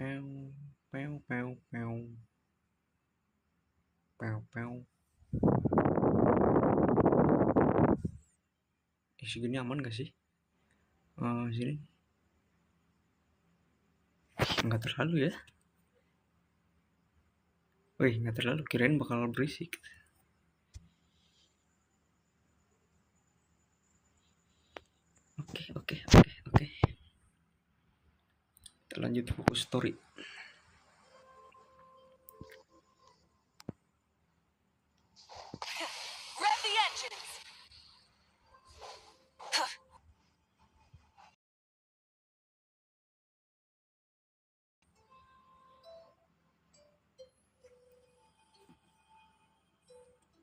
Pew, pew, pew, pew. Pew, pew. Segini aman gak sih? Sini. Nggak terlalu ya? Wih, nggak terlalu. Kirain bakal berisik. Oke. Kita lanjut fokus story.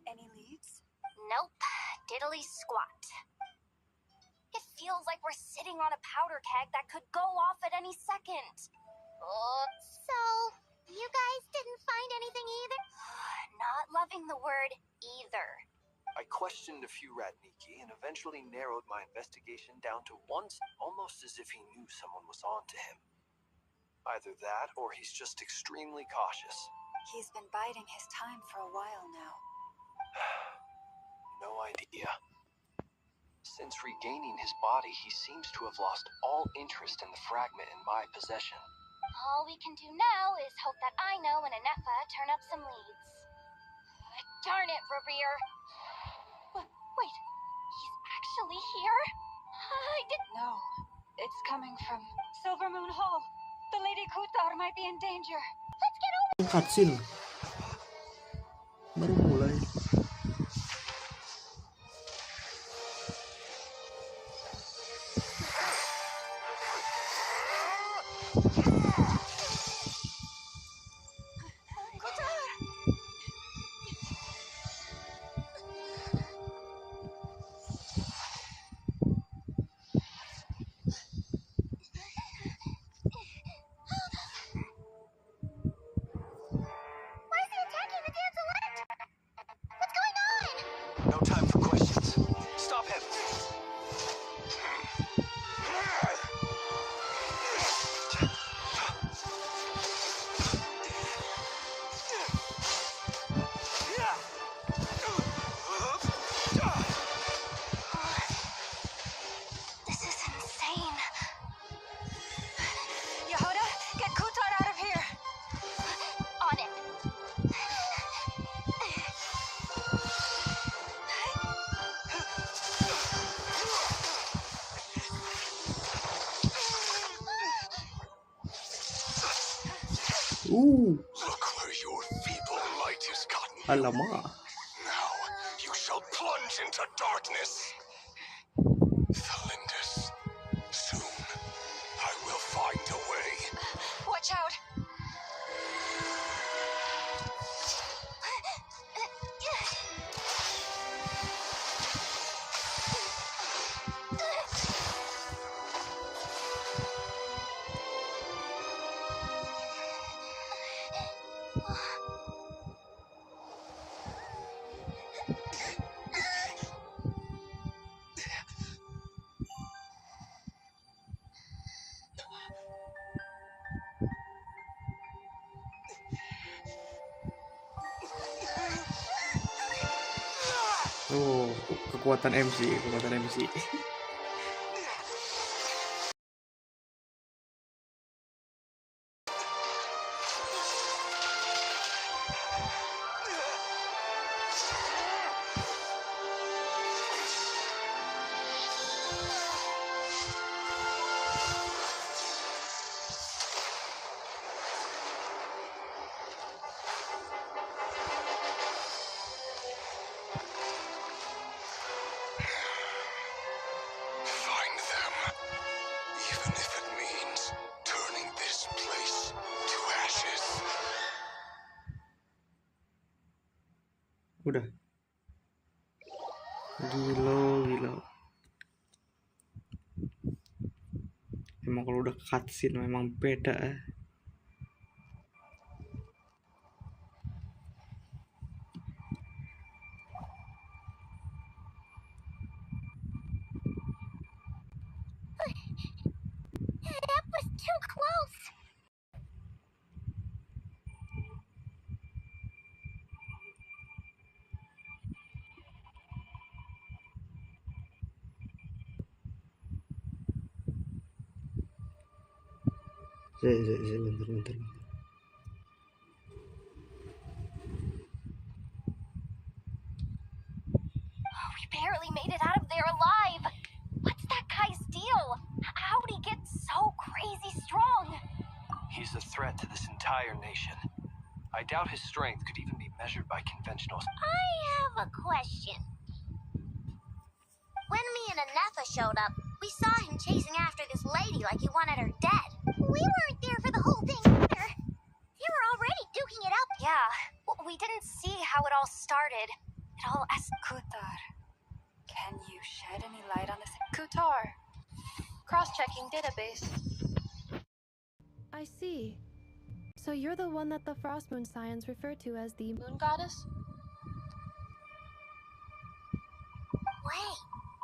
Any leads? Nope. Diddly squat. It feels like we're sitting on a powder keg that could go off at any second. So, you guys didn't find anything either? Not loving the word either. I questioned a few Radniki and eventually narrowed my investigation down to one, almost as if he knew someone was on to him. Either that, or he's just extremely cautious. He's been biding his time for a while now. No idea. Since regaining his body, he seems to have lost all interest in the fragment in my possession. All we can do now is hope that I know and Anefa turn up some leads. Darn it, Revere. Wait, he's actually here? I didn't... No, it's coming from Silver Moon Hall. The Lady Kutar might be in danger. Let's get over... Cutscene. Baru mulai. Why is he attacking the damn select? What's going on? No time for questions. Stop him! This is insane. Yehuda, get Kutar out of here. On it. Look where your feeble light has gotten you. Alamak. Now you shall plunge into darkness. Thalindus, soon I will find a way. Watch out. Oh, kekuatan MC. Find them, even if it means turning this place to ashes. Udah. Gila. Emang kalau udah cutscene memang beda ya. That was too close. Bentar. We barely made it out of there alive. What's that guy's deal? How'd he get so crazy strong? He's a threat to this entire nation. I doubt his strength could even be measured by conventional. I have a question. When me and Anefa showed up, we saw him chasing after this lady like he wanted her dead. We weren't there for the whole thing either. They were already duking it up. Yeah, we didn't see how it all started. It all Kutar. Can you shed any light on this? Kutar. Cross-checking database. I see. So you're the one that the Frost Moon Scions refer to as the Moon goddess? Wait,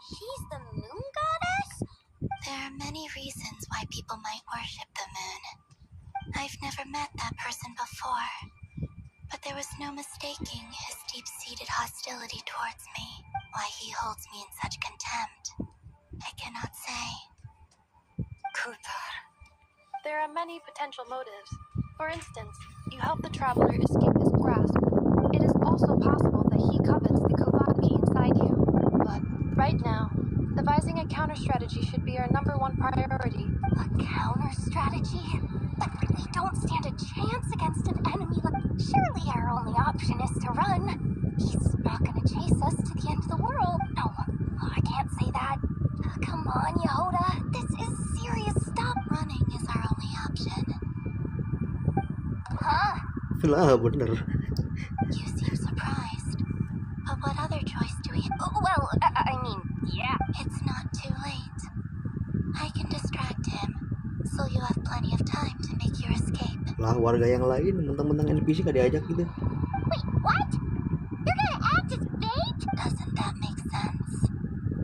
she's the moon goddess? There are many reasons why people might worship the moon. I've never met that person before, but there was no mistaking his deep-seated hostility towards me. Why he holds me in such contempt, I cannot say. Kutar. There are many potential motives. For instance, you help the traveler escape his grasp. It is also possible that he covets the Kovaki inside you. But right now, devising a counter-strategy should be our #1 priority. A counter-strategy? But we don't stand a chance against an enemy like... Surely our only option is to run. He's not gonna chase us to the end of the world. No, I can't say that. Come on, Yehoda. This is serious stuff. Running is our only option. Huh? Lah bener. You seem surprised. But what other choice do we... Well, I mean, yeah. It's not too late. I can distract him, so you have plenty of time to make your escape. Lah warga yang lain mentang-mentang NPC gak diajak gitu. Wait, what? You're gonna act as bait? Doesn't that make sense?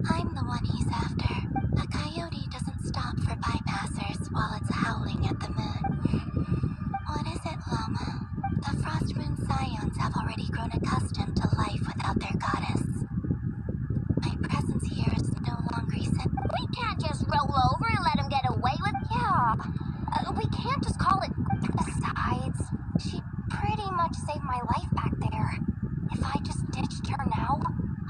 I'm the one he's after. A coyote doesn't stop for bypassers while it's howling at the moon. What is it, Llama? The Frost Moon Scions have already grown accustomed to life without their goddess. My presence here is no longer essential. We can't just roll over and let him get away with... Yeah, we can't just call it... Besides, she pretty much saved my life back there. If I just ditched her now,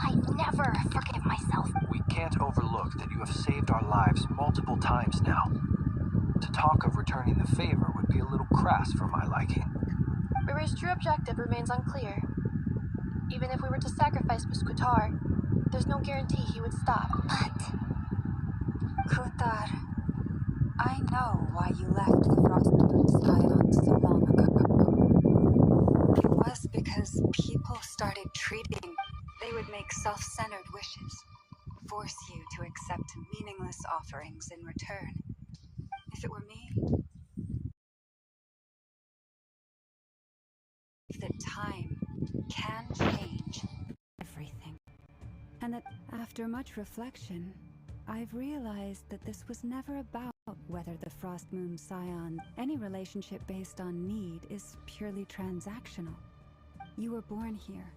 I'd never forgive myself. We can't overlook that you have saved our lives multiple times now. To talk of returning the favor would be a little crass for my liking. Riri's true objective remains unclear. Even if we were to sacrifice Miss Kutar, there's no guarantee he would stop. But... Kutar, I know why you left the Frost Moon Scions so long ago. It was because people started treating... They would make self-centered wishes, force you to accept meaningless offerings in return. If it were me, that time can change everything. And that after much reflection, I've realized that this was never about whether the Frost Moon Scion, any relationship based on need is purely transactional. You were born here,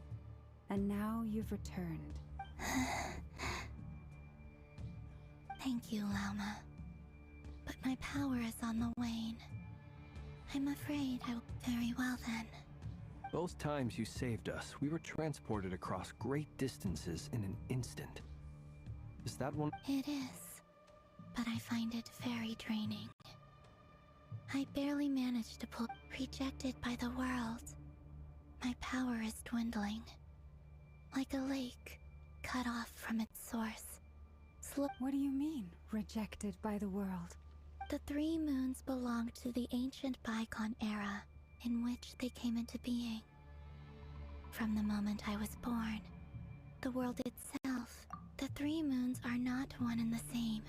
and now you've returned. Thank you, Llama. But my power is on the wane. I'm afraid I will... Very well then. Both times you saved us, we were transported across great distances in an instant. Is that one? It is, but I find it very draining. I barely managed to pull... Rejected by the world. My power is dwindling. Like a lake, cut off from its source. What do you mean, rejected by the world? The 3 moons belonged to the ancient bygone era in which they came into being. From the moment I was born, the world itself, the 3 moons are not one and the same.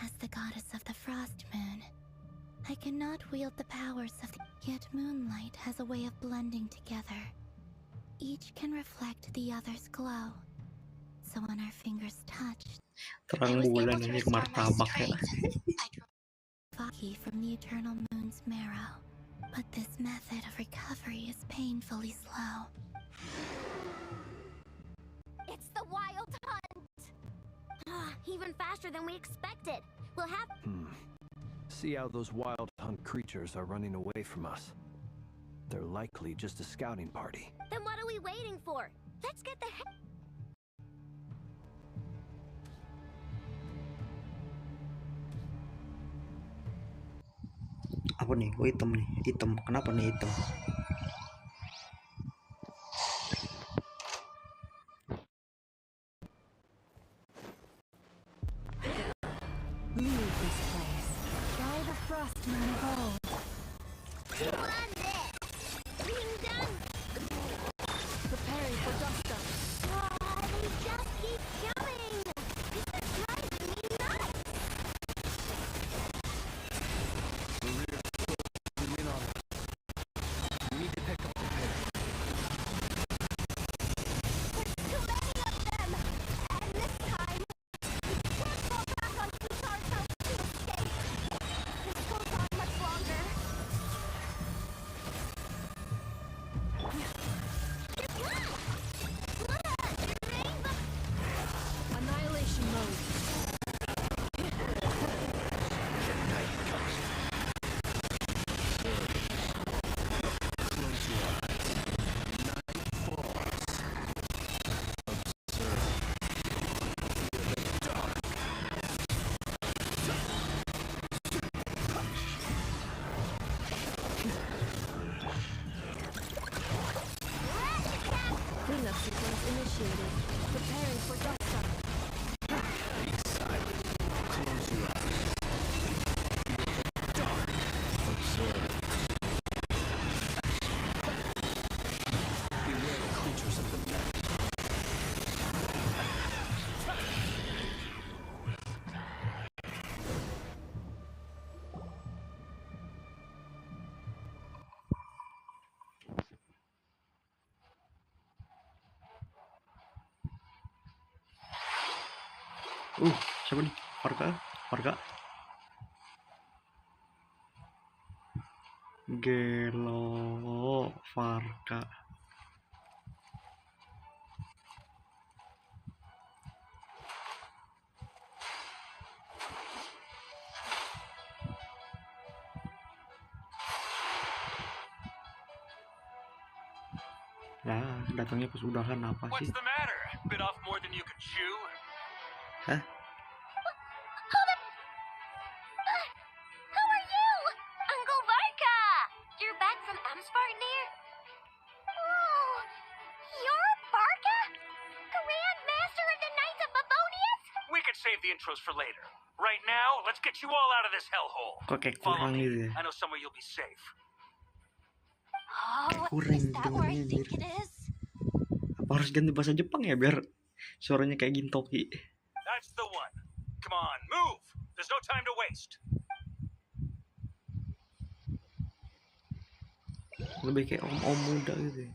As the goddess of the Frost Moon, I cannot wield the powers of the... Yet moonlight has a way of blending together. Each can reflect the other's glow. So when our fingers touched, I was able to restore my strength. I drew Vaki from the eternal moon's marrow. But this method of recovery is painfully slow. It's the wild hunt! Even faster than we expected. We'll have... see how those wild hunt creatures are running away from us. They're likely just a scouting party. Then what are we waiting for? Let's get the heck. Apa nih? Oh, hitam nih. Hitam. Kenapa nih hitam? Leave this place. Try the frost moon of old. Run this! Being done! Preparing for dust up. They just keep coming! This is driving me nuts! We need to pick up the pace. There's too many of them! And this time, we can't go back on Plutarch's house to escape! This goes on much longer. Annihilation mode. Close your eyes. Night falls. Observe. Feel the dark. Cleanup sequence initiated. Preparing for dust up. Be silent. Close your eyes. Feel the dark. Observe. Beware the creatures of the night. Siapa nih? Varka? Varka? Gelo Varka. Nah, datangnya pas udahan apa What's sih? the matter? Bit off more than you could chew? Hah? Hold up! Who are you? Uncle Varka! You're back from Amspartnir? Whoa! You're Varka? Grand Master of the Knights of Favonius? We could save the intros for later. Right now, let's get you all out of this hellhole. Kok kayak Follow kurang me. gitu ya? I know somewhere you'll be safe. Oh, Kurang is that where I dengernya, think anjir. it is? Apa harus ganti bahasa Jepang ya biar suaranya kayak Gintoki? That's the one. Come on, move! There's no time to waste. Lebih kayak om-om muda gitu ya.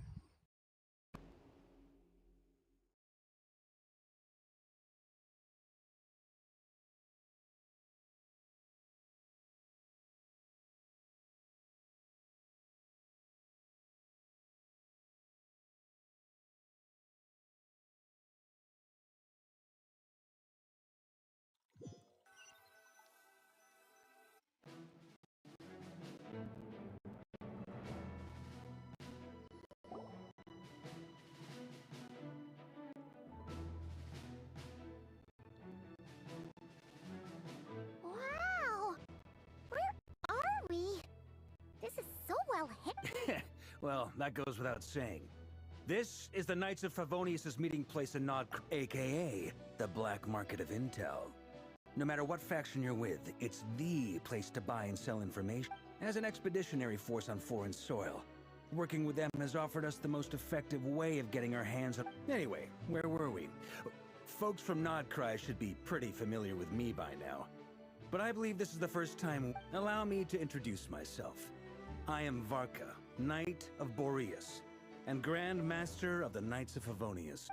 Wow! Where are we? This is so well hidden. Well, that goes without saying. This is the Knights of Favonius' meeting place in Nod, aka the Black Market of Intel. No matter what faction you're with, it's the place to buy and sell information. As an expeditionary force on foreign soil, working with them has offered us the most effective way of getting our hands on... Anyway, where were we? Folks from Nodcry should be pretty familiar with me by now. But I believe this is the first time... Allow me to introduce myself. I am Varka, Knight of Boreas, and Grand Master of the Knights of Favonius.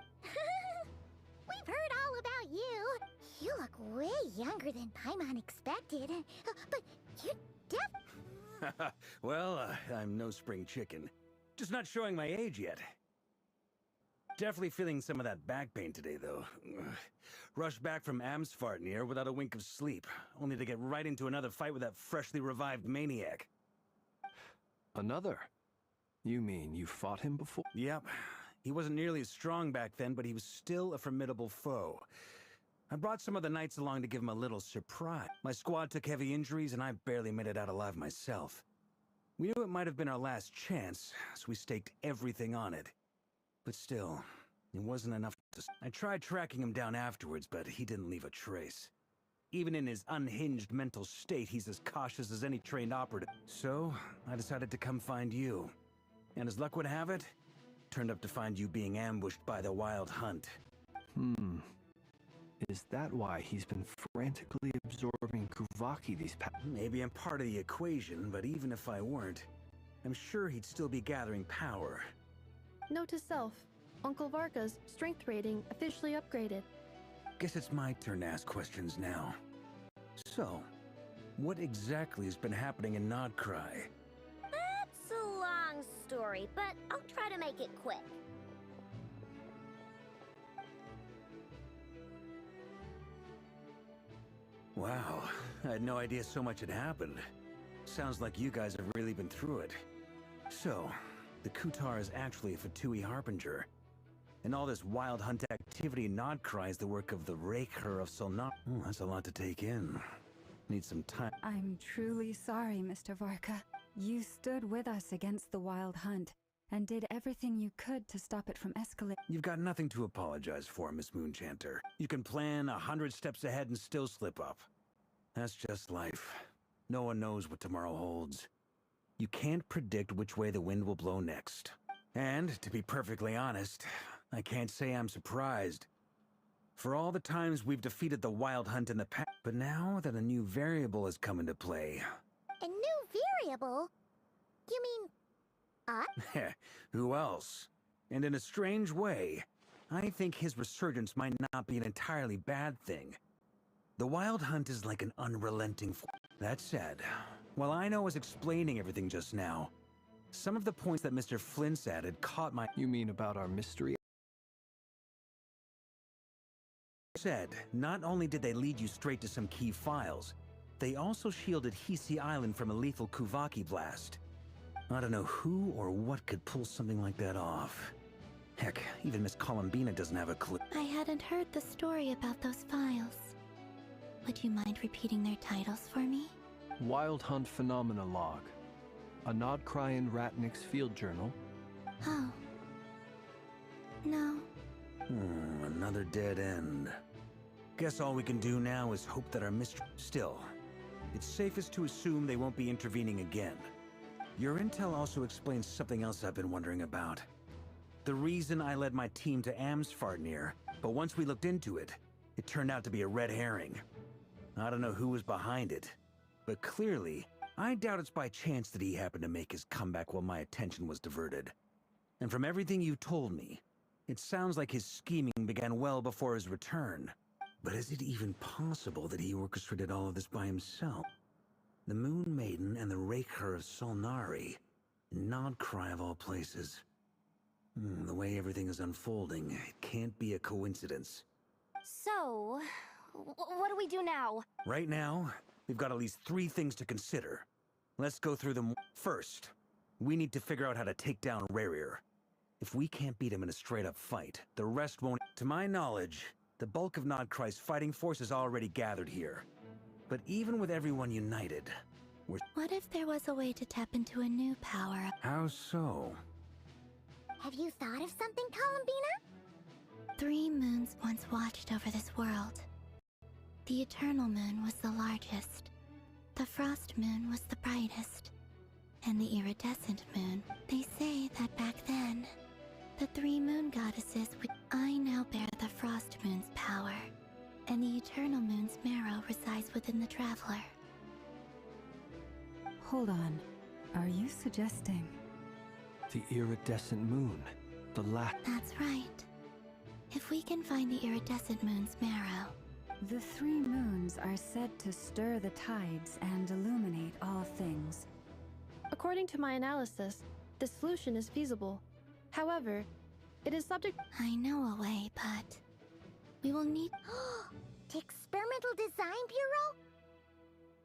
We've heard all about you. You look way younger than Paimon expected. But you Well, I'm no spring chicken. Just not showing my age yet. Definitely feeling some of that back pain today, though. Rushed back from Amsfartnir without a wink of sleep, only to get right into another fight with that freshly revived maniac. Another? You mean you fought him before? Yep. He wasn't nearly as strong back then, but he was still a formidable foe. I brought some of the knights along to give him a little surprise. My squad took heavy injuries, and I barely made it out alive myself. We knew it might have been our last chance, so we staked everything on it. But still, it wasn't enough to... I tried tracking him down afterwards, but he didn't leave a trace. Even in his unhinged mental state, he's as cautious as any trained operative. So, I decided to come find you. And as luck would have it, turned up to find you being ambushed by the Wild Hunt. Is that why he's been frantically absorbing Kuvaki these past... Maybe I'm part of the equation, but even if I weren't, I'm sure he'd still be gathering power. Note to self, Uncle Varka's strength rating officially upgraded. Guess it's my turn to ask questions now. So, what exactly has been happening in Nodcry? That's a long story, but I'll try to make it quick. Wow, I had no idea so much had happened. Sounds like you guys have really been through it. So, the Kutar is actually a Fatui Harbinger. And all this wild hunt activity in Nodcry is the work of the Raker of Solnar. That's a lot to take in. Need some time. I'm truly sorry, Mr. Varka. You stood with us against the Wild Hunt, and did everything you could to stop it from escalating. You've got nothing to apologize for, Miss Moonchanter. You can plan 100 steps ahead and still slip up. That's just life. No one knows what tomorrow holds. You can't predict which way the wind will blow next. And, to be perfectly honest, I can't say I'm surprised. For all the times we've defeated the Wild Hunt in the past, but now that a new variable has come into play... A new variable? You mean... us? Who else? And in a strange way, I think his resurgence might not be an entirely bad thing. The Wild Hunt is like an unrelenting force. That said, while I know I was explaining everything just now, some of the points that Mr. Flint's added caught my... You mean about our mystery? Said, not only did they lead you straight to some key files, they also shielded Hisi Island from a lethal Kuvaki blast. I don't know who or what could pull something like that off. Heck, even Miss Columbina doesn't have a clue. I hadn't heard the story about those files. Would you mind repeating their titles for me? Wild Hunt Phenomena Log. A Nodcryan Ratnik's Field Journal. Oh. No. Another dead end. Guess all we can do now is hope that our mystery... Still, it's safest to assume they won't be intervening again. Your intel also explains something else I've been wondering about. The reason I led my team to Amsfartnir, but once we looked into it, it turned out to be a red herring. I don't know who was behind it, but clearly, I doubt it's by chance that he happened to make his comeback while my attention was diverted. And from everything you told me, it sounds like his scheming began well before his return. But is it even possible that he orchestrated all of this by himself? The Moon Maiden and the Raker of Solnari, Nodcry of all places. The way everything is unfolding, it can't be a coincidence. So, what do we do now? Right now, we've got at least 3 things to consider. Let's go through them. First, we need to figure out how to take down Rarir. If we can't beat him in a straight-up fight, the rest won't... To my knowledge, the bulk of Nodcry's fighting force is already gathered here. But even with everyone united, we're... What if there was a way to tap into a new power? How so? Have you thought of something, Columbina? 3 moons once watched over this world. The Eternal Moon was the largest. The Frost Moon was the brightest. And the Iridescent Moon. They say that back then, the 3 moon goddesses... I now bear the Frost Moon's power. And the Eternal Moon's marrow resides within the Traveler. Hold on. Are you suggesting... The Iridescent Moon. The last... That's right. If we can find the Iridescent Moon's marrow... The 3 moons are said to stir the tides and illuminate all things. According to my analysis, the solution is feasible. However, It is subject. I know a way, but we will need. The Experimental Design Bureau?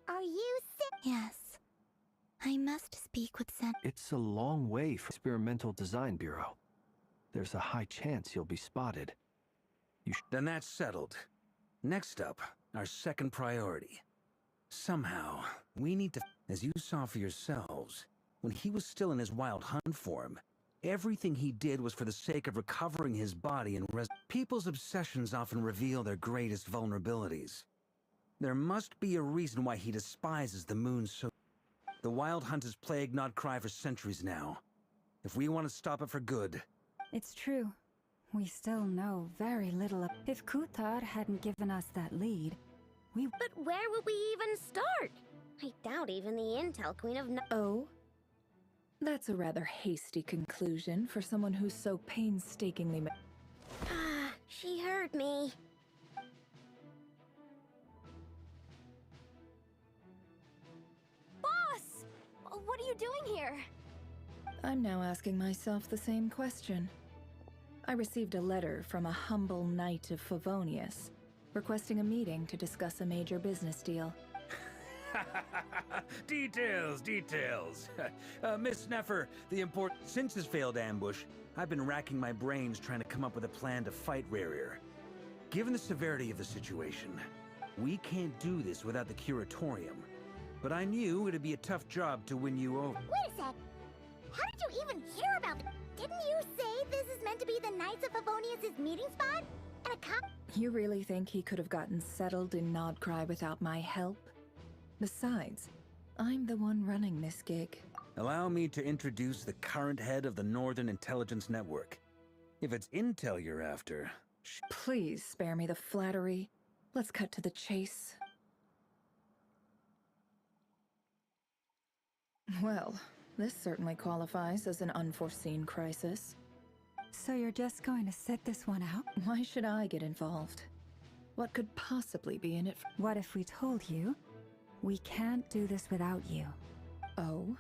Are you Yes. I must speak with It's a long way from Experimental Design Bureau. There's a high chance you'll be spotted. Then that's settled. Next up, our second priority. Somehow, we need to... As you saw for yourselves, when he was still in his wild hunt form, everything he did was for the sake of recovering his body and People's obsessions often reveal their greatest vulnerabilities. There must be a reason why he despises the moon so... The wild hunt has plagued Nodcry for centuries now. If we want to stop it for good... It's true. We still know very little. If Kutar hadn't given us that lead, But where would we even start? I doubt even the Intel Queen of Oh? That's a rather hasty conclusion for someone who's so painstakingly She heard me. Boss! What are you doing here? I'm now asking myself the same question. I received a letter from a humble knight of Favonius, requesting a meeting to discuss a major business deal. Details, details. Miss Sneffer, Since his failed ambush, I've been racking my brains trying to come up with a plan to fight Rerir. Given the severity of the situation, we can't do this without the Curatorium. But I knew it'd be a tough job to win you over. Wait a sec. How did you even hear about it? Didn't you say this is meant to be the Knights of Favonius' meeting spot? And a cop? You really think he could have gotten settled in Nodcry without my help? Besides, I'm the one running this gig. Allow me to introduce the current head of the Northern Intelligence Network. If it's intel you're after... Please spare me the flattery. Let's cut to the chase. Well, this certainly qualifies as an unforeseen crisis. so you're just going to sit this one out? Why should I get involved? What could possibly be in it What if we told you we can't do this without you? Oh?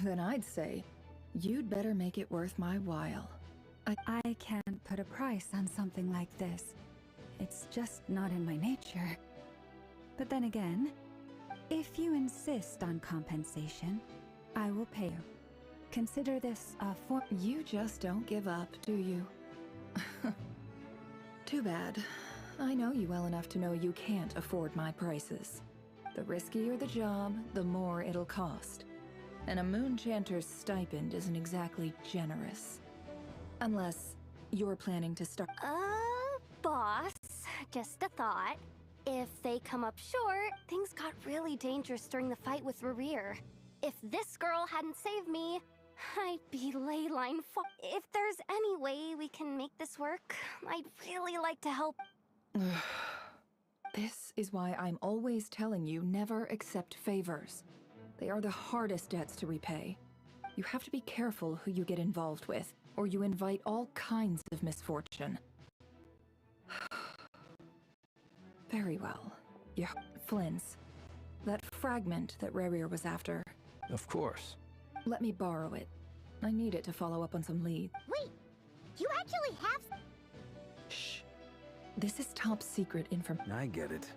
Then I'd say, you'd better make it worth my while. I can't put a price on something like this. It's just not in my nature. But then again, if you insist on compensation, I will pay you. Consider this a form. You just don't give up, do you? Too bad. I know you well enough to know you can't afford my prices. The riskier the job, the more it'll cost. And a Moonchanter's stipend isn't exactly generous. Unless you're planning to start. Boss, just a thought. If they come up short, things got really dangerous during the fight with Rerir. If this girl hadn't saved me, I'd be leyline If there's any way we can make this work, I'd really like to help. This is why I'm always telling you never accept favors. They are the hardest debts to repay. You have to be careful who you get involved with, or you invite all kinds of misfortune. Very well. Yeah, Flynn's. That fragment that Rerir was after. Of course. Let me borrow it. I need it to follow up on some leads. Wait, you actually have... Shh. This is top secret information. I get it.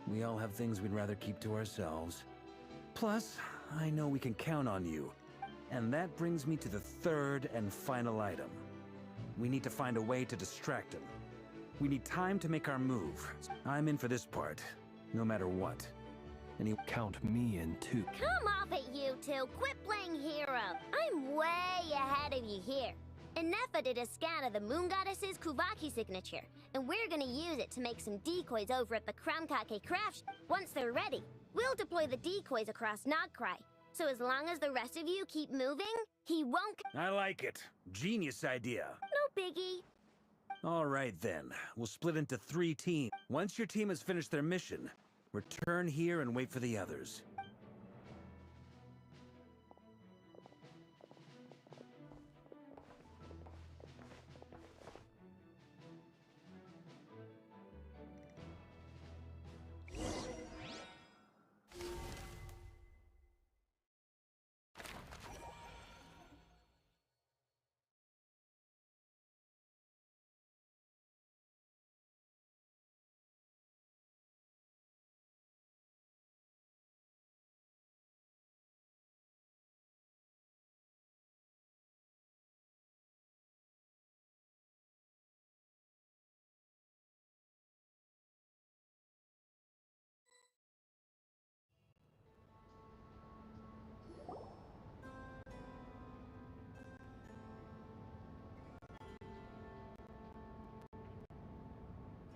We all have things we'd rather keep to ourselves. Plus, I know we can count on you. And that brings me to the third and final item. We need to find a way to distract him. We need time to make our move. I'm in for this part, no matter what. Count me in too. Come off it, you two. Quit playing hero. I'm way ahead of you here. Nefa did a scan of the Moon Goddess's Kuvaki signature, and we're gonna use it to make some decoys over at the Kramkake craft. Once they're ready, we'll deploy the decoys across Nogcry. So as long as the rest of you keep moving, he won't... I like it. Genius idea. No biggie. All right then. We'll split into 3 teams. Once your team has finished their mission, return here and wait for the others.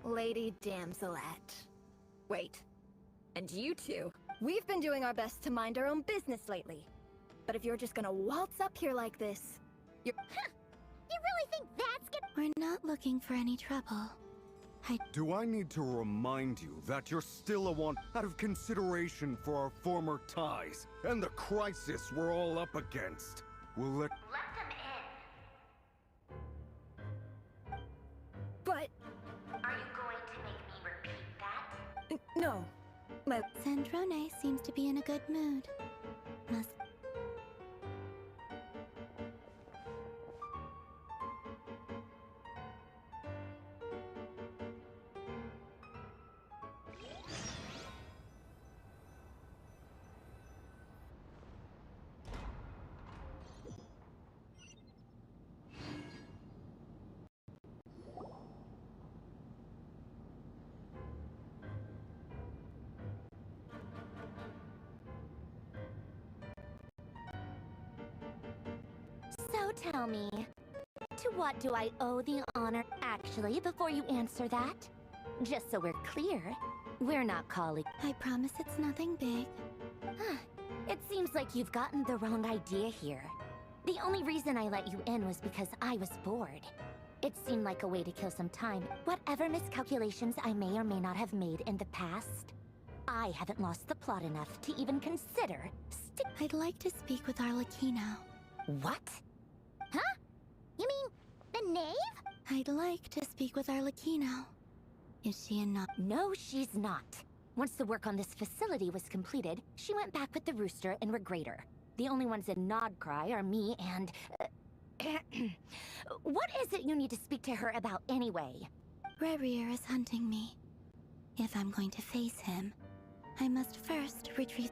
Lady Damselette. Wait. And you two? We've been doing our best to mind our own business lately. But if you're just gonna waltz up here like this, you're— Huh. You really think that's good? We're not looking for any trouble. Do I need to remind you that you're still a one out of consideration for our former ties and the crisis we're all up against? We'll let them in. But— Are you going to make me repeat that? No. My— Sandrone seems to be in a good mood. Must... So tell me, to what do I owe the honor? Actually, before you answer that, just so we're clear, we're not colleagues. I promise it's nothing big. It seems like you've gotten the wrong idea here. The only reason I let you in was because I was bored. It seemed like a way to kill some time. Whatever miscalculations I may or may not have made in the past, I haven't lost the plot enough to even consider I'd like to speak with Arlecchino. What? Huh? You mean the knave? I'd like to speak with Arlecchino. Is she not? No, she's not. Once the work on this facility was completed, she went back with the rooster and Regrator. The only ones in Nodcry are me and... What is it you need to speak to her about anyway? Rerir is hunting me. If I'm going to face him, I must first retrieve...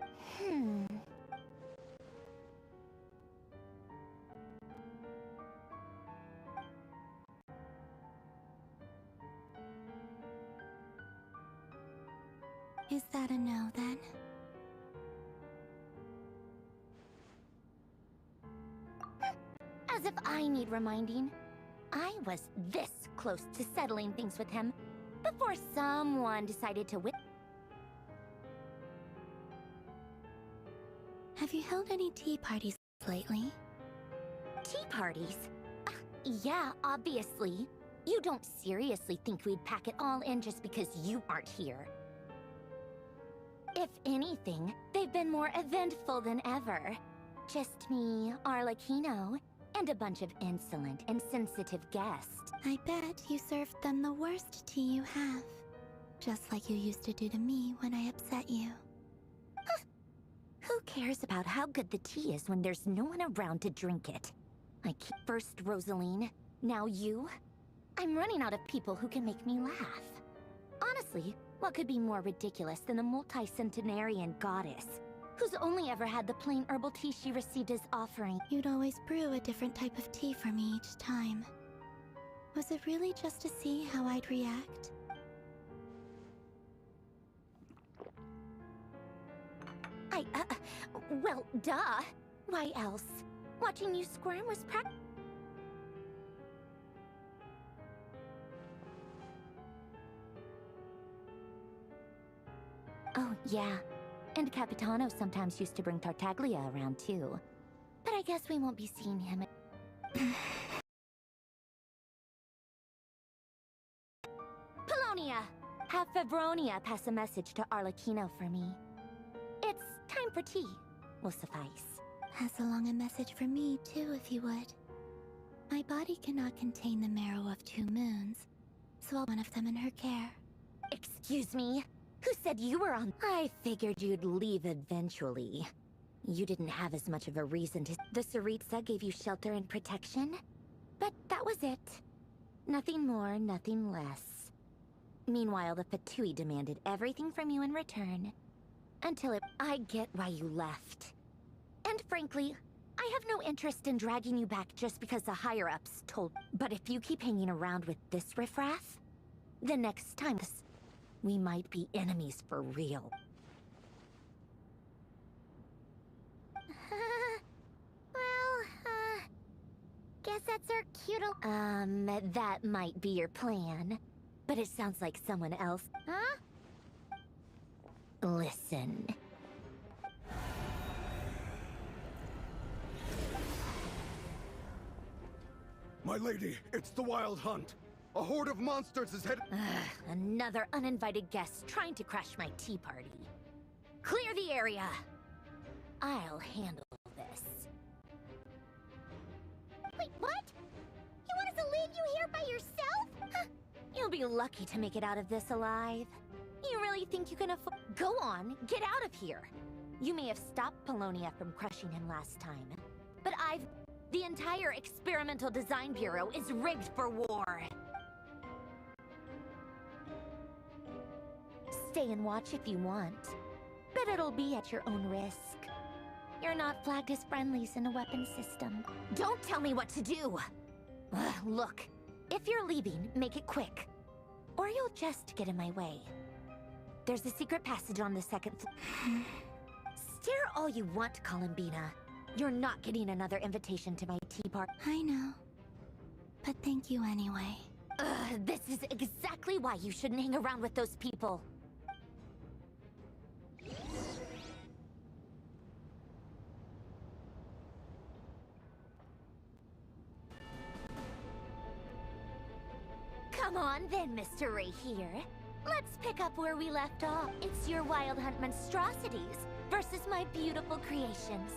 Is that a no, then? As if I need reminding. I was this close to settling things with him before someone decided to win. Have you held any tea parties lately? Tea parties? Yeah, obviously. You don't seriously think we'd pack it all in just because you aren't here. If anything, they've been more eventful than ever. Just me, Arlecchino, and a bunch of insolent and sensitive guests. I bet you served them the worst tea you have. Just like you used to do to me when I upset you. Who cares about how good the tea is when there's no one around to drink it? First Rosaline, now you. I'm running out of people who can make me laugh. Honestly, what could be more ridiculous than a multi-centenarian goddess who's only ever had the plain herbal tea she received as offering? You'd always brew a different type of tea for me each time. Was it really just to see how I'd react? Well, duh. Why else? Watching you squirm was Oh, yeah. And Capitano sometimes used to bring Tartaglia around, too. But I guess we won't be seeing him. Polonia! Have Febronia pass a message to Arlecchino for me. It's time for tea. Will suffice. Pass along a message for me, too, if you would. My body cannot contain the marrow of 2 moons, so I'll one of them in her care. Excuse me? Who said you were on? I figured you'd leave eventually. You didn't have as much of a reason to. The Tsaritsa gave you shelter and protection, but that was it. Nothing more, nothing less. Meanwhile, the Fatui demanded everything from you in return. I get why you left. And frankly, I have no interest in dragging you back just because the higher-ups told. But if you keep hanging around with this riffraff, the next time we might be enemies for real. Guess that's our cute that might be your plan. But it sounds like someone else. Huh? Listen. My lady, it's the Wild Hunt. A horde of monsters is headed. Another uninvited guest trying to crash my tea party. Clear the area. I'll handle this. Wait, what? You want us to leave you here by yourself? Huh. You'll be lucky to make it out of this alive. You really think you can afford— Go on, get out of here. You may have stopped Polonia from crushing him last time, but the entire Experimental Design Bureau is rigged for war. Stay and watch if you want, but it'll be at your own risk. You're not flagged as friendlies in the weapons system. Don't tell me what to do! Look, if you're leaving, make it quick. Or you'll just get in my way. There's a secret passage on the second floor. Stare all you want, Columbina. You're not getting another invitation to my tea party. I know. But thank you anyway. This is exactly why you shouldn't hang around with those people. Come on then, Mr. Ray here. Let's pick up where we left off. It's your Wild Hunt monstrosities versus my beautiful creations.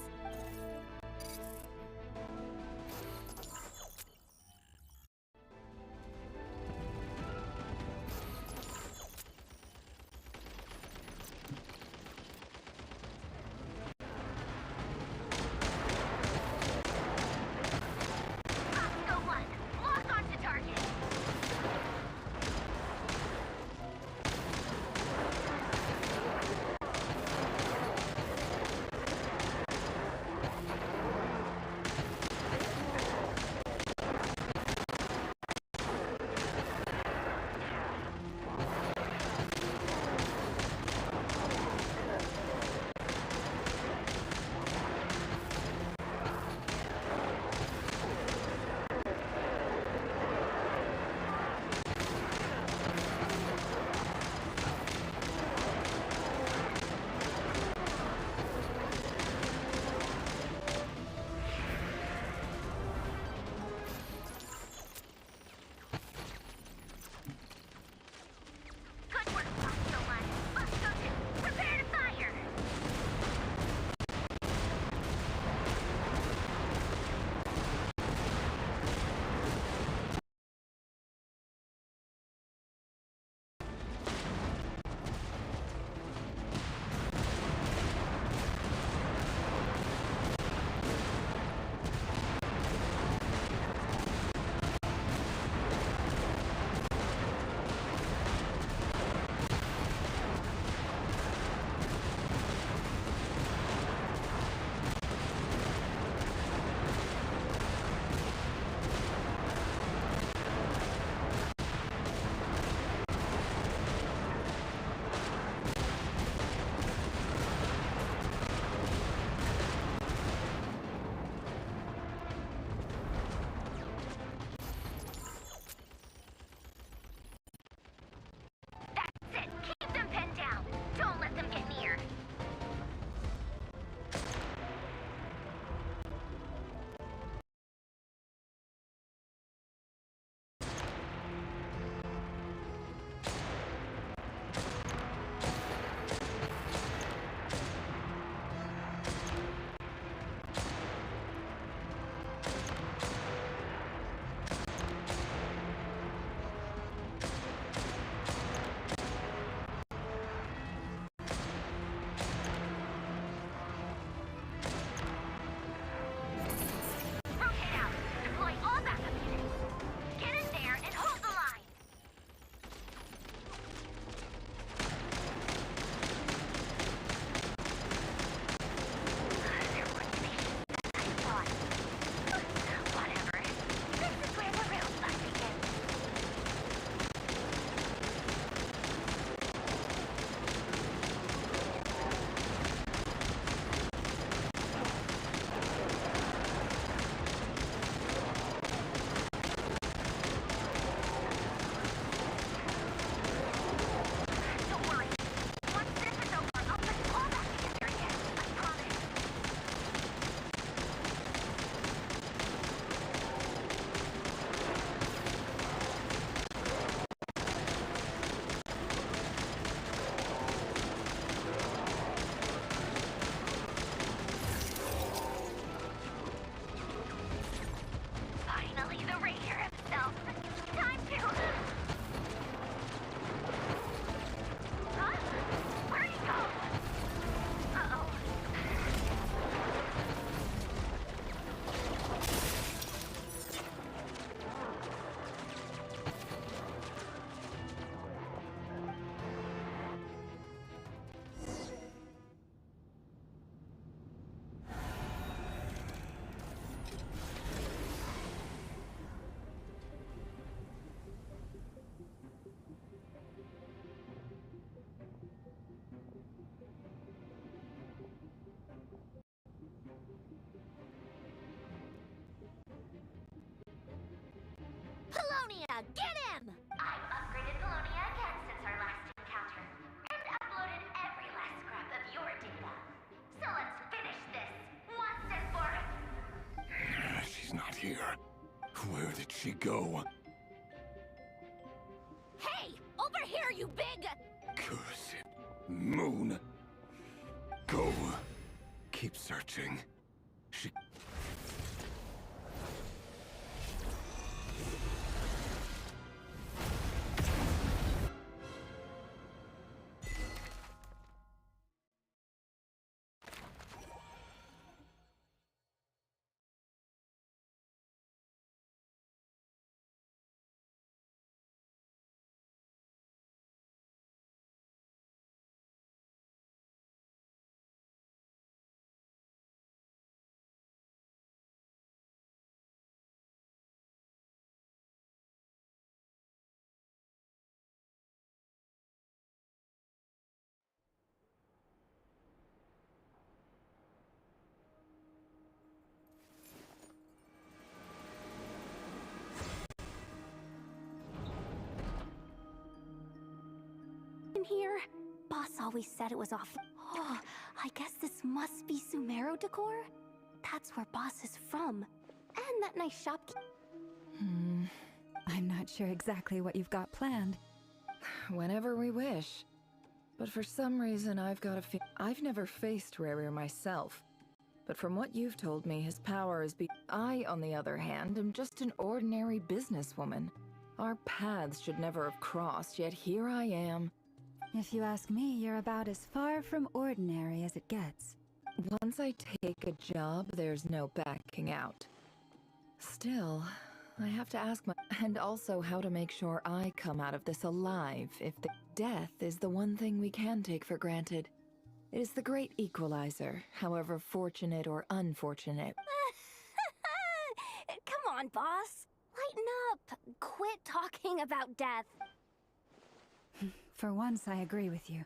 get him! I've upgraded Polonia again since our last encounter, and uploaded every last scrap of your data. So let's finish this, once and for all. She's not here. Where did she go? Hey! Over here, you big... Curse it. Moon. Go. Keep searching. She... In here? Boss always said it was off. Oh, I guess this must be Sumeru decor? That's where Boss is from. And that nice shopkeeper. I'm not sure exactly what you've got planned. Whenever we wish. But for some reason, I've got a I've never faced Rerir myself. But from what you've told me, his power is I, on the other hand, am just an ordinary businesswoman. Our paths should never have crossed, yet here I am. If you ask me, you're about as far from ordinary as it gets. Once I take a job, there's no backing out. Still, I have to ask and also how to make sure I come out of this alive if the death is the one thing we can take for granted. It is the great equalizer, however fortunate or unfortunate. Come on, Boss. Lighten up. Quit talking about death. For once, I agree with you.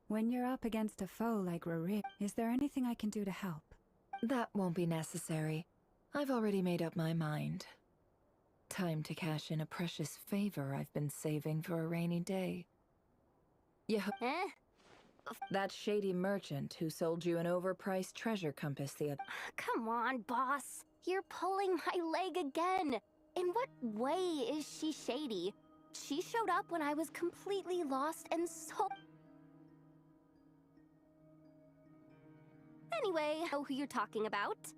When you're up against a foe like Rerir, is there anything I can do to help? That won't be necessary. I've already made up my mind. Time to cash in a precious favor I've been saving for a rainy day. That shady merchant who sold you an overpriced treasure compass the other... Come on, Boss. You're pulling my leg again. In what way is she shady? She showed up when I was completely lost and so... Anyway, I know who you're talking about.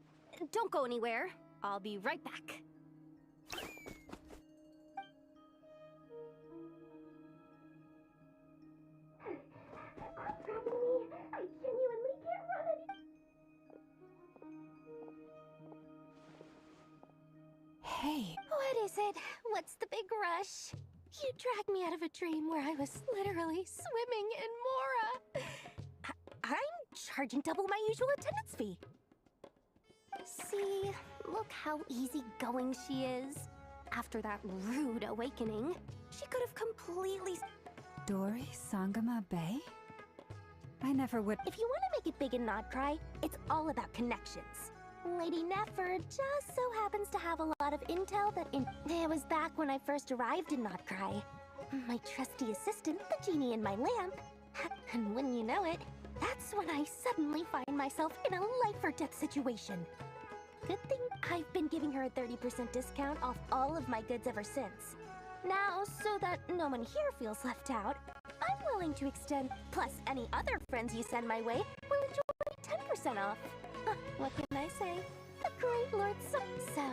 Don't go anywhere. I'll be right back. I genuinely can't run any... Hey! What is it? What's the big rush? You dragged me out of a dream where I was literally swimming in Mora. I'm charging double my usual attendance fee. See, look how easygoing she is. After that rude awakening, she could have completely... Dori Sangama Bay? I never would... If you want to make it big and not cry, it's all about connections. Lady Nefer just so happens to have a lot of intel that It was back when I first arrived in Not Cry. My trusty assistant, the genie in my lamp. And when you know it, that's when I suddenly find myself in a life-or-death situation. Good thing I've been giving her a 30% discount off all of my goods ever since. Now, so that no one here feels left out, I'm willing to extend, plus any other friends you send my way will enjoy 10% off. What can I say? The great Lord So,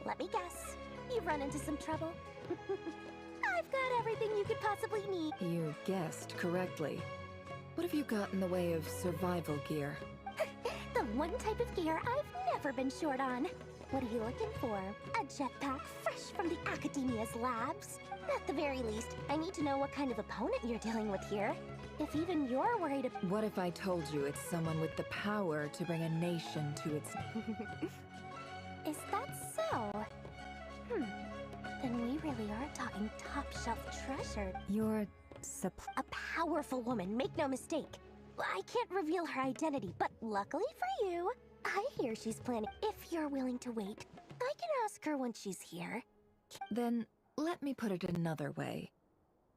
let me guess. You've run into some trouble? I've got everything you could possibly need. You guessed correctly. What have you got in the way of survival gear? The one type of gear I've never been short on. What are you looking for? A jetpack fresh from the Academia's labs? At the very least, I need to know what kind of opponent you're dealing with here. If even you're worried about... What if I told you it's someone with the power to bring a nation to its... Is that so? Then we really are talking top-shelf treasure. You're... A powerful woman, make no mistake. I can't reveal her identity, but luckily for you, I hear she's planning. If you're willing to wait, I can ask her when she's here. Then, Let me put it another way.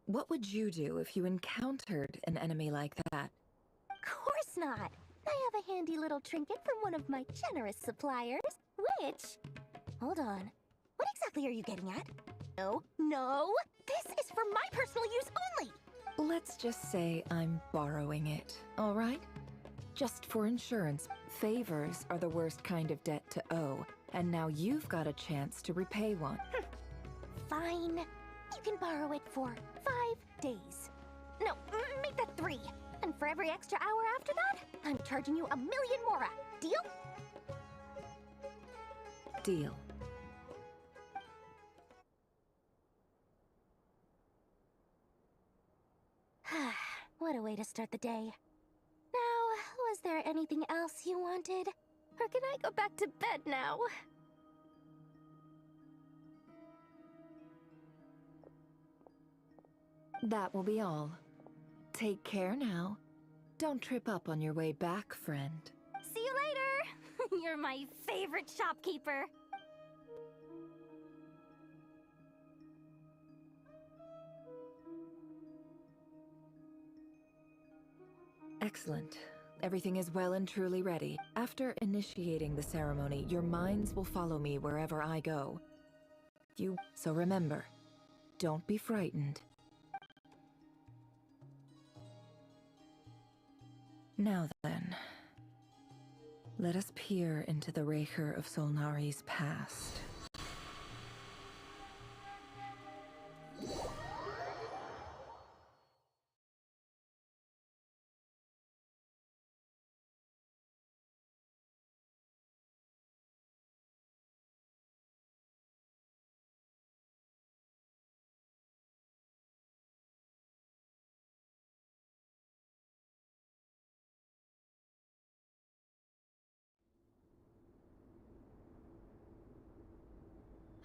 What would you do if you encountered an enemy like that? Course not! I have a handy little trinket from one of my generous suppliers, which... Hold on. What exactly are you getting at? No! This is for my personal use only! Let's just say I'm borrowing it, all right? Just for insurance, favors are the worst kind of debt to owe, and now you've got a chance to repay one. Fine. You can borrow it for 5 days. No, make that 3. And for every extra hour after that, I'm charging you 1,000,000 mora. Deal? Deal. What a way to start the day. Now, was there anything else you wanted? Or can I go back to bed now? That will be all. Take care now. Don't trip up on your way back, friend. See you later! You're my favorite shopkeeper! Excellent. Everything is well and truly ready. After initiating the ceremony, your minds will follow me wherever I go. So remember, don't be frightened. Now then, let us peer into the Raker of Solnari's past.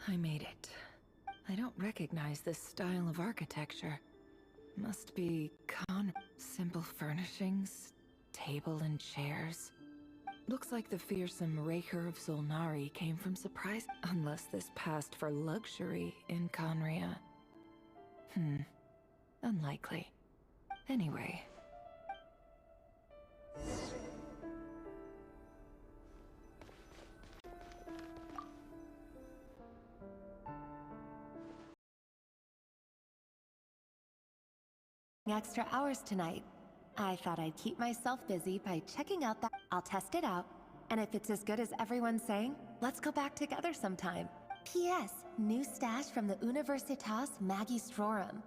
I made it. I don't recognize this style of architecture. Must be simple furnishings, table and chairs. Looks like the fearsome Raker of Solnari came from surprise, unless this passed for luxury in Conria. Unlikely. Anyway. Extra hours tonight. I thought I'd keep myself busy by checking out that. I'll test it out, and if it's as good as everyone's saying, let's go back together sometime. P.S. New stash from the Universitas Magistrorum.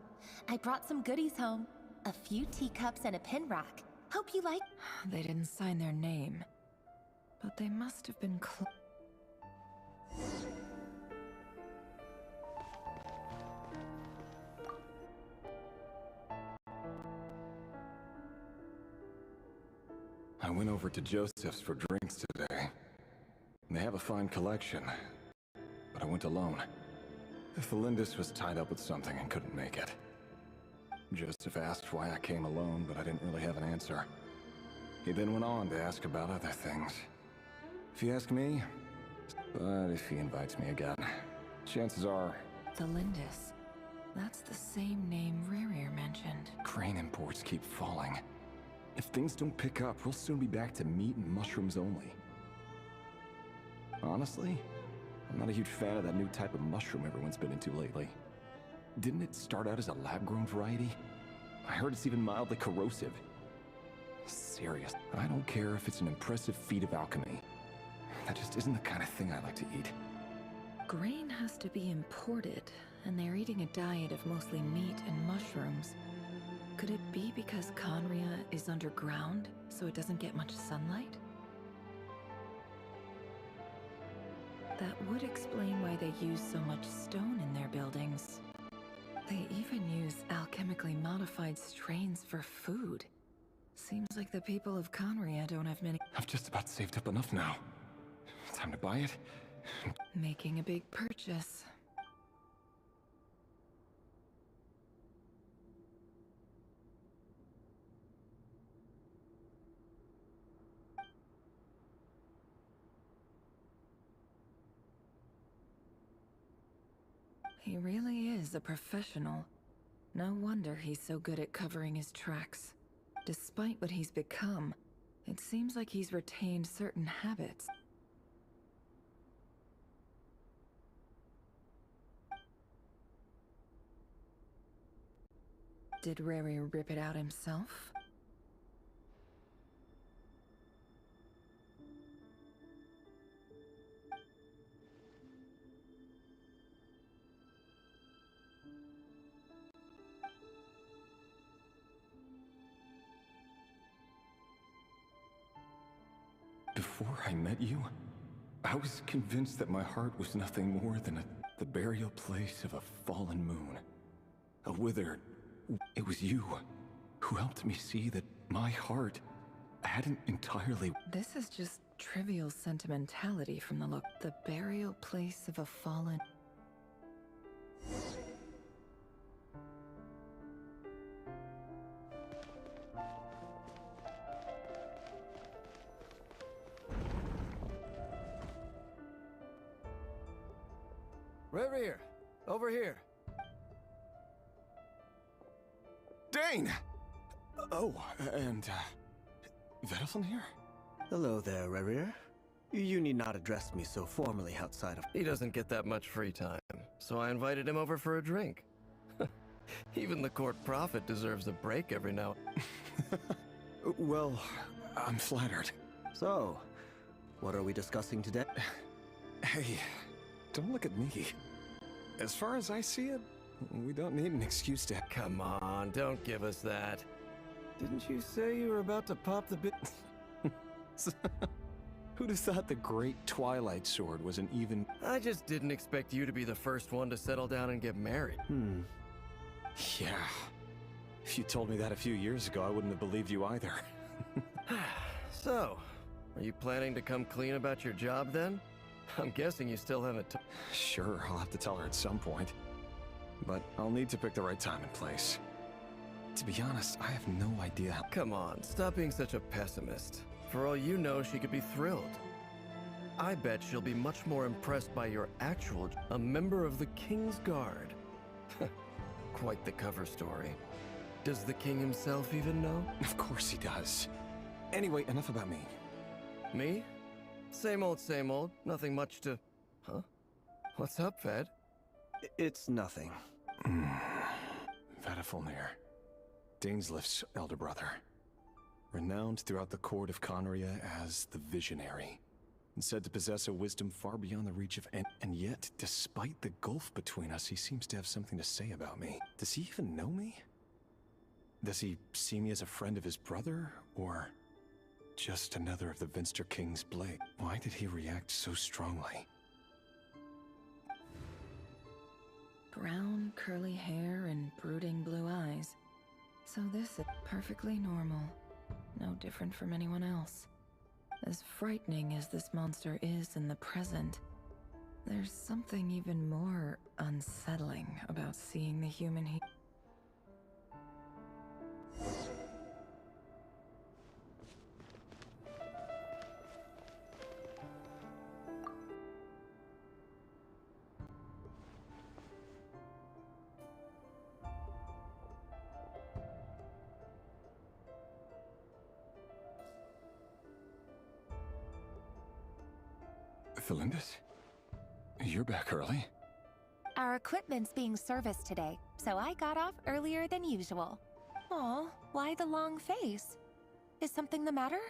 I brought some goodies home. A few teacups and a pin rack. Hope you like. They didn't sign their name, but they must have been I went over to Joseph's for drinks today. They have a fine collection, but I went alone. Felindis was tied up with something and couldn't make it. Joseph asked why I came alone, but I didn't really have an answer. He then went on to ask about other things. If you ask me, but if he invites me again, chances are... Felindis. That's the same name Rerir mentioned. Crane imports keep falling. If things don't pick up, we'll soon be back to meat and mushrooms only. Honestly, I'm not a huge fan of that new type of mushroom everyone's been into lately. Didn't it start out as a lab-grown variety? I heard it's even mildly corrosive. Serious. I don't care if it's an impressive feat of alchemy. That just isn't the kind of thing I like to eat. Grain has to be imported, and they're eating a diet of mostly meat and mushrooms. Could it be because Conria is underground, so it doesn't get much sunlight? That would explain why they use so much stone in their buildings. They even use alchemically modified strains for food. Seems like the people of Conria don't have many— I've just about saved up enough now. Time to buy it. Making a big purchase. He really is a professional. No wonder he's so good at covering his tracks. Despite what he's become, it seems like he's retained certain habits. Did Rary rip it out himself? Before I met you, I was convinced that my heart was nothing more than the burial place of a fallen moon. A withered... It was you who helped me see that my heart hadn't entirely... This is just trivial sentimentality from the look. The burial place of a fallen... Revere, over here. Dane! Oh, and, Vedaflin here? Hello there, Revere. You need not address me so formally outside of... He doesn't get that much free time, so I invited him over for a drink. Even the court prophet deserves a break every now... Well, I'm flattered. So, what are we discussing today? Hey, don't look at me. As far as I see it, we don't need an excuse to... Come on, don't give us that. Didn't you say you were about to pop the bit? Who'd have thought the great Twilight Sword was an even... I just didn't expect you to be the first one to settle down and get married. Yeah. If you told me that a few years ago, I wouldn't have believed you either. So, are you planning to come clean about your job then? I'm guessing you still haven't... Sure, I'll have to tell her at some point. But I'll need to pick the right time and place. To be honest, I have no idea how... Come on, stop being such a pessimist. For all you know, she could be thrilled. I bet she'll be much more impressed by your actual... A member of the King's Guard. Quite the cover story. Does the king himself even know? Of course he does. Anyway, enough about me. Me? Same old, nothing much to... Huh? What's up, Ved? It's nothing. Vedaflin, Dainslift's elder brother. Renowned throughout the court of Conria as the Visionary. And said to possess a wisdom far beyond the reach of any... And yet, despite the gulf between us, he seems to have something to say about me. Does he even know me? Does he see me as a friend of his brother, or... just another of the Vinster King's blade? Why did he react so strongly? Brown, curly hair and brooding blue eyes. So this is perfectly normal. No different from anyone else. As frightening as this monster is in the present, there's something even more unsettling about seeing the human he... Felindis? You're back early? Our equipment's being serviced today, so I got off earlier than usual. Aw, why the long face? Is something the matter?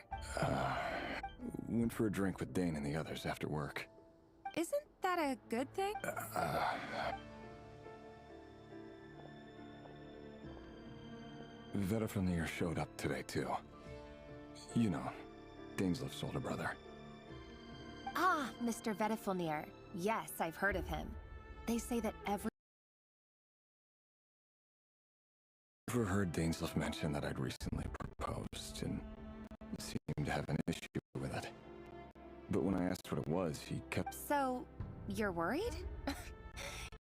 Went for a drink with Dane and the others after work. Isn't that a good thing? Vedaflin showed up today, too. You know, Dainslift's older brother. Ah, Mr. Vedaflin. Yes, I've heard of him. They say that Ever heard Dainslift mention that I'd recently proposed, and seemed to have an issue with it. But when I asked what it was, he kept... So, you're worried?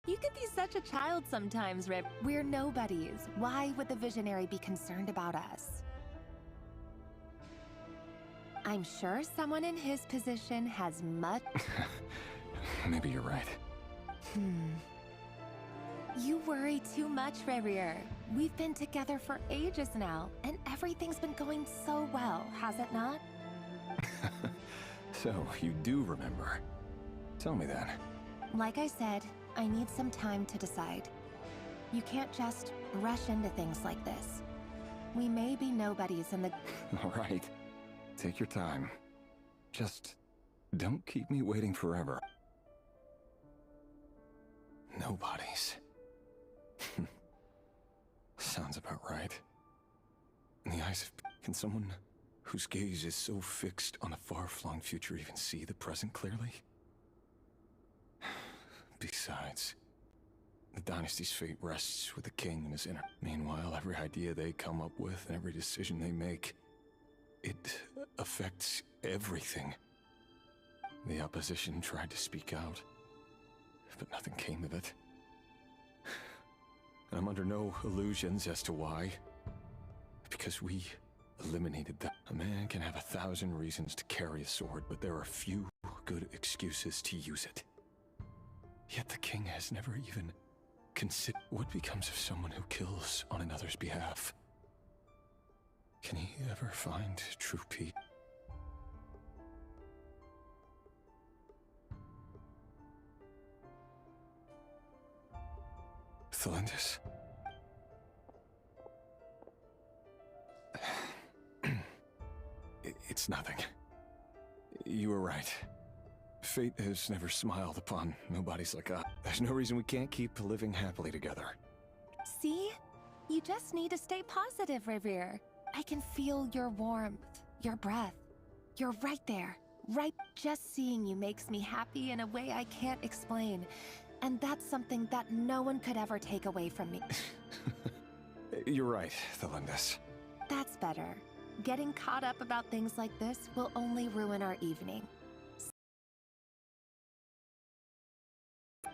You can be such a child sometimes, Rip. We're nobodies. Why would the Visionary be concerned about us? I'm sure someone in his position has much... Maybe you're right. You worry too much, Rerir. We've been together for ages now, and everything's been going so well, has it not? So, you do remember. Tell me then. Like I said, I need some time to decide. You can't just rush into things like this. We may be nobodies in the... All right. Take your time. Just don't keep me waiting forever. Nobodies. Sounds about right. In the eyes of... Can someone whose gaze is so fixed on a far-flung future even see the present clearly? Besides, the dynasty's fate rests with the king and his inner... Meanwhile, every idea they come up with and every decision they make, it affects everything. The opposition tried to speak out, but nothing came of it. And I'm under no illusions as to why. Because we eliminated that. A man can have 1,000 reasons to carry a sword, but there are few good excuses to use it. Yet the king has never even considered what becomes of someone who kills on another's behalf. Can he ever find true peace? Thelindis. It's nothing. You were right. Fate has never smiled upon nobodies like us. There's no reason we can't keep living happily together. See? You just need to stay positive, Rerir. I can feel your warmth, your breath. You're right there, right? Just seeing you makes me happy in a way I can't explain. And that's something that no one could ever take away from me. You're right, Thelindis. That's better. Getting caught up about things like this will only ruin our evening.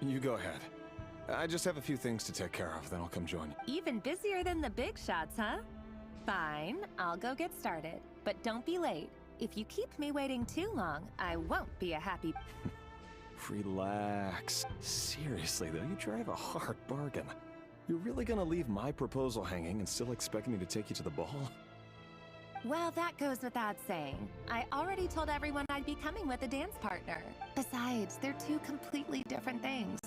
You go ahead. I just have a few things to take care of, then I'll come join you. Even busier than the big shots, huh? Fine, I'll go get started. But don't be late. If you keep me waiting too long, I won't be a happy... Relax. Seriously, though, you drive a hard bargain. You're really gonna leave my proposal hanging and still expect me to take you to the ball? Well, that goes without saying. I already told everyone I'd be coming with a dance partner. Besides, they're two completely different things.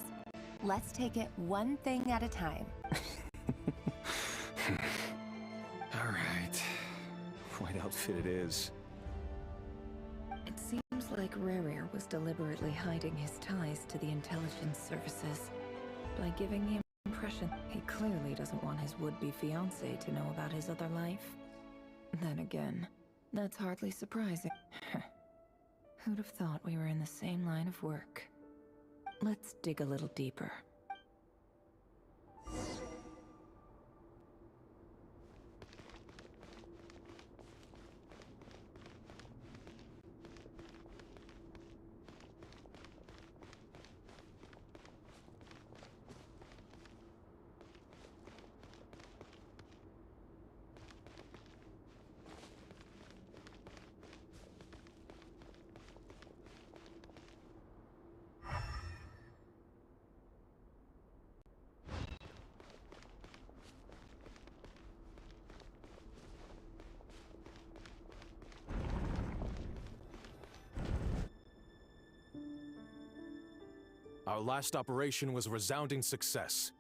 Let's take it one thing at a time. All right. White outfit it is. It seems like Rerir was deliberately hiding his ties to the intelligence services by giving the impression he clearly doesn't want his would-be fiancée to know about his other life. Then again, that's hardly surprising. Who'd have thought we were in the same line of work? Let's dig a little deeper. Our last operation was a resounding success,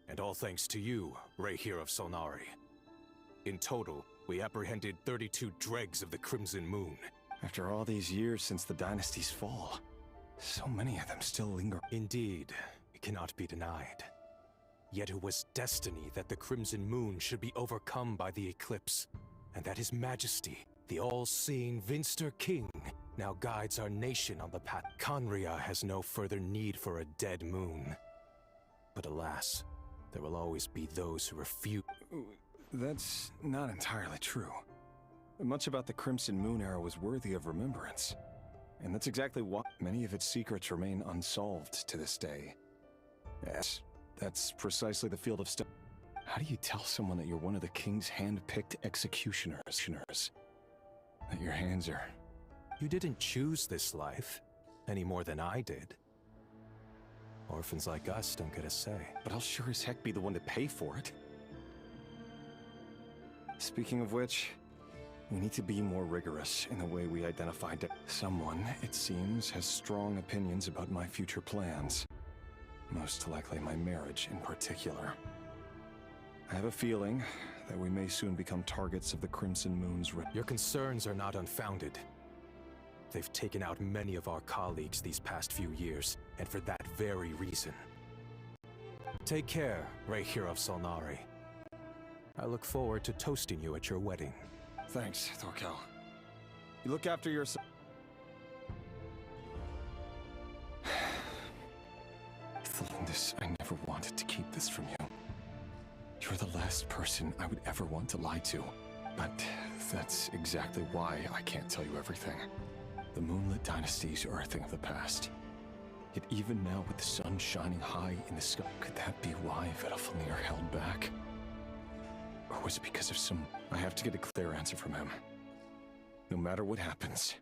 and all thanks to you, Rerir of Solnari. In total, we apprehended 32 dregs of the Crimson Moon. After all these years since the dynasty's fall, so many of them still linger. Indeed, it cannot be denied. Yet it was destiny that the Crimson Moon should be overcome by the eclipse, and that His Majesty, the all-seeing Vinster King, now guides our nation on the path. Khaenri'ah has no further need for a dead moon. But alas, there will always be those who refuse. That's not entirely true. Much about the Crimson Moon era was worthy of remembrance. And that's exactly why many of its secrets remain unsolved to this day. Yes, that's precisely the field of study. How do you tell someone that you're one of the king's hand-picked executioners? That your hands are... You didn't choose this life, any more than I did. Orphans like us don't get a say. But I'll sure as heck be the one to pay for it. Speaking of which, we need to be more rigorous in the way we identify someone, it seems, has strong opinions about my future plans. Most likely my marriage in particular. I have a feeling that we may soon become targets of the Crimson Moon's... Your concerns are not unfounded. They've taken out many of our colleagues these past few years, and for that very reason. Take care, Rehir of Solnari. I look forward to toasting you at your wedding. Thanks, Thorkel. You look after yourself. Felindis, I never wanted to keep this from you. You're the last person I would ever want to lie to. But that's exactly why I can't tell you everything. The Moonlit Dynasties are a thing of the past. Yet even now with the sun shining high in the sky, could that be why Vedalfnir held back? Or was it because of some... I have to get a clear answer from him. No matter what happens,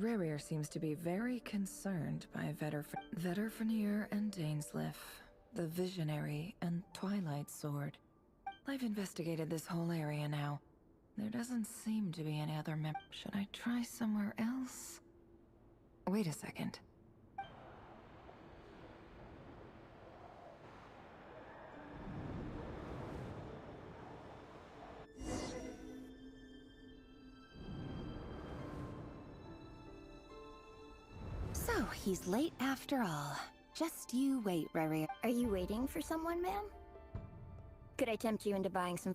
Rerir seems to be very concerned by Vedalfnir and Dainsleif, the Visionary and Twilight Sword. I've investigated this whole area now. There doesn't seem to be any other Should I try somewhere else? Wait a second. So, he's late after all. Just you wait, Rerir. Are you waiting for someone, ma'am? Could I tempt you into buying some...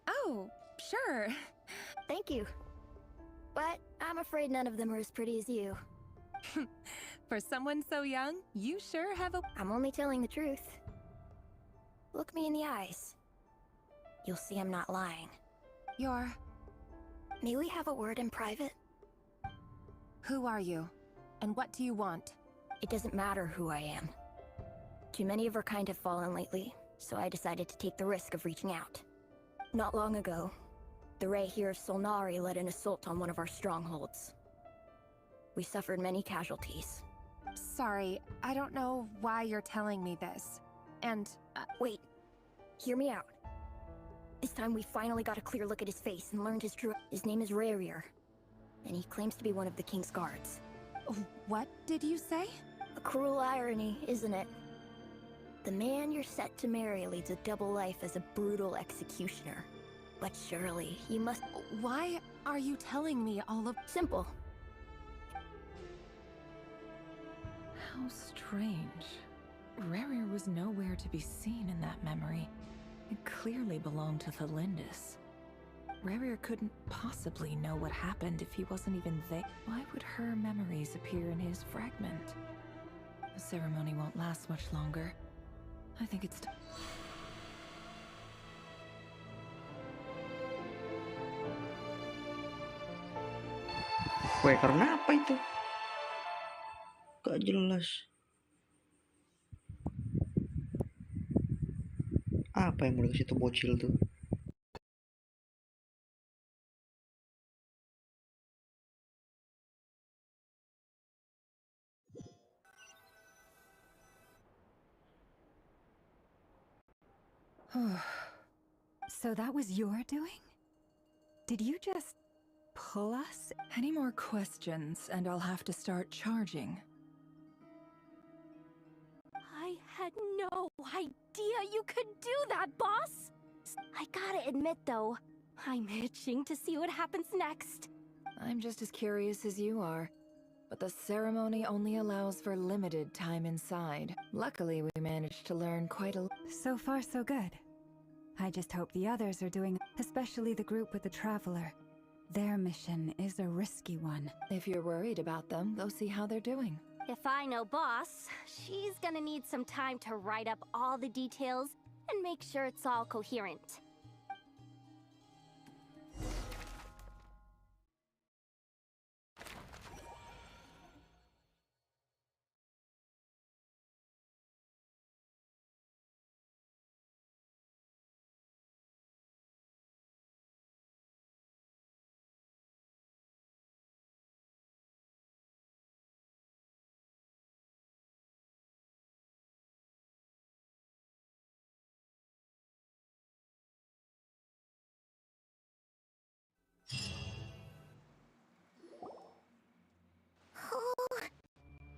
Oh, sure. Thank you. But I'm afraid none of them are as pretty as you. For someone so young, you sure have a... I'm only telling the truth. Look me in the eyes. You'll see I'm not lying. You're... May we have a word in private? Who are you? And what do you want? It doesn't matter who I am. Too many of our kind have fallen lately, so I decided to take the risk of reaching out. Not long ago, the Rehir of Solnari led an assault on one of our strongholds. We suffered many casualties. Sorry, I don't know why you're telling me this. And... Wait. Hear me out. This time we finally got a clear look at his face and learned his true... His name is Rerir, and he claims to be one of the King's guards. What did you say? A cruel irony, isn't it? The man you're set to marry leads a double life as a brutal executioner. But surely, you must... Why are you telling me all of... Simple. How strange. Rerir was nowhere to be seen in that memory. It clearly belonged to Felindis. Rerir couldn't possibly know what happened if he wasn't even there. Why would her memories appear in his fragment? The ceremony won't last much longer. I think it's... Weh, karena apa itu? Gak jelas. Apa yang mulai ke situ bocil tuh? So that was your doing? Did you just pull us? Any more questions and I'll have to start charging. I had no idea you could do that, boss! I gotta admit, though, I'm itching to see what happens next. I'm just as curious as you are. But the ceremony only allows for limited time inside. Luckily, we managed to learn quite a... So far, so good. I just hope the others are doing... Especially the group with the Traveler. Their mission is a risky one. If you're worried about them, go see how they're doing. If I know boss, she's gonna need some time to write up all the details and make sure it's all coherent.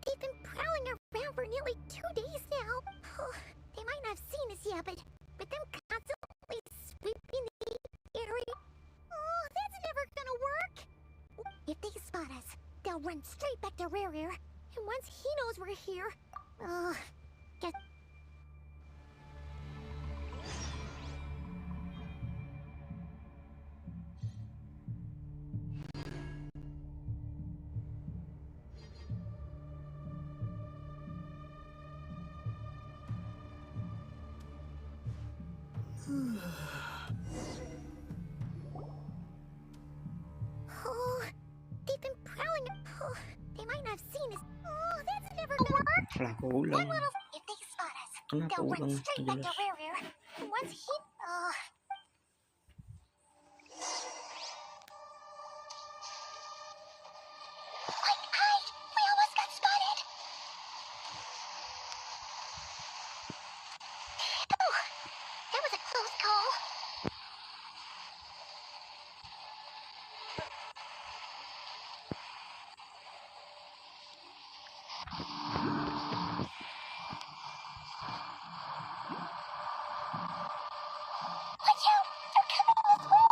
They've been prowling around for nearly 2 days now. They might not have seen us yet, but them constantly sweeping the area. Oh, that's never gonna work. If they spot us, they'll run straight back to Rare. And once he knows we're here, guess. Oh, they've been prowling. Oh, they might not have seen us. Oh, that's never gonna work. Kenapa ulang? If they spot us, Kenapa they'll run ulang? straight back to Jelas. Rare. And once he, we almost got spotted. Oh, that was a close call. Watch out! They're coming this way!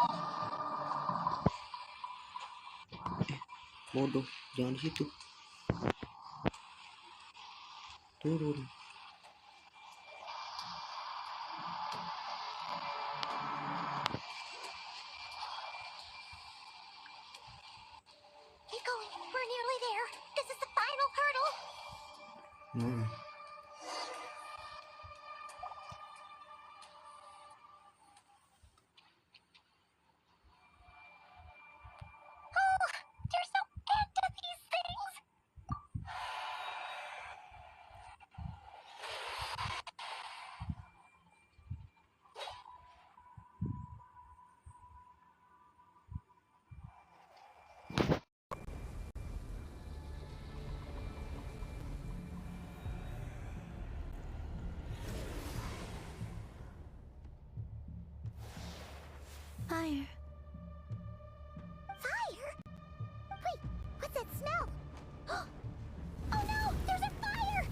Bodoh, jangan di situ. Turun. Keep going. We're nearly there. This is the final hurdle. Oh, they're so into these things. Fire. Fire? Wait, what's that smell? Oh no, there's a fire!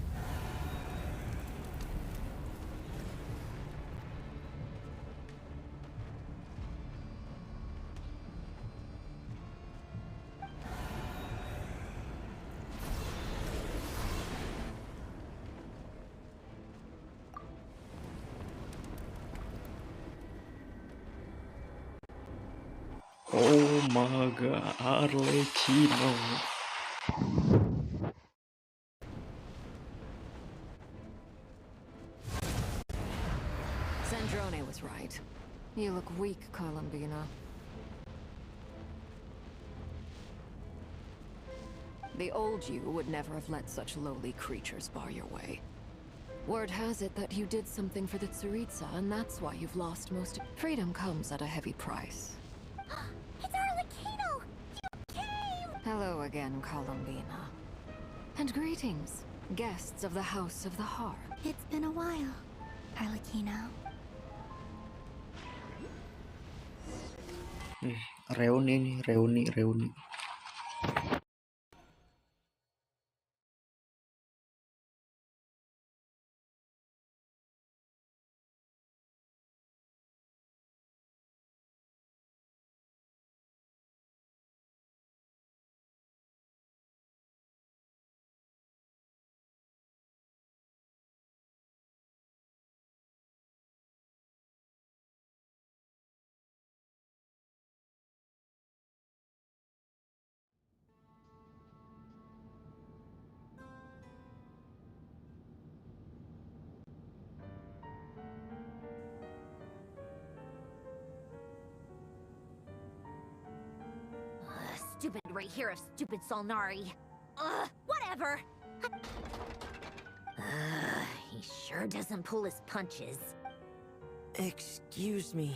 Oh my god, Arlecchino. Sandrone was right. You look weak, Columbina. The old you would never have let such lowly creatures bar your way. Word has it that you did something for the Tsaritsa, and that's why you've lost most of... Freedom comes at a heavy price. It's Arlecchino! You came! Hello again, Columbina. And greetings, guests of the House of the Harp. It's been a while, Arlecchino. Reuni nih, reuni. Stupid right here of stupid Solnari. Whatever. He sure doesn't pull his punches. Excuse me,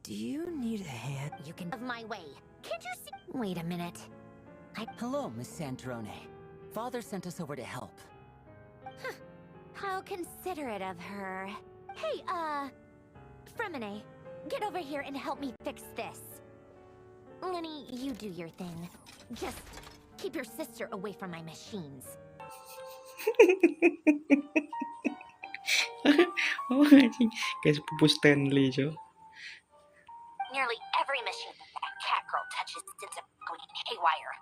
do you need a hand? You can of my way. Can't you see? Wait a minute. Hello, Miss Sandrone. Father sent us over to help. How considerate of her. Hey, Fremine, get over here and help me fix this. Lenny, you do your thing. Just Keep your sister away from my machines. Oh anjing, kayak sepupu Stanley, coy. Nearly every machine that cat girl touches ends up going haywire.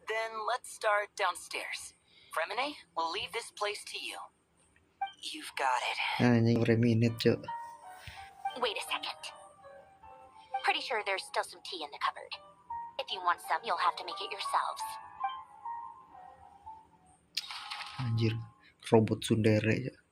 Then let's start downstairs. Fremine, we'll leave this place to you. You've got it. Anjing, minute, coy. Wait a second. Pretty sure there's still some tea in the cupboard. If you want some, you'll have to make it yourselves. Anjir, robot tsundere, coy.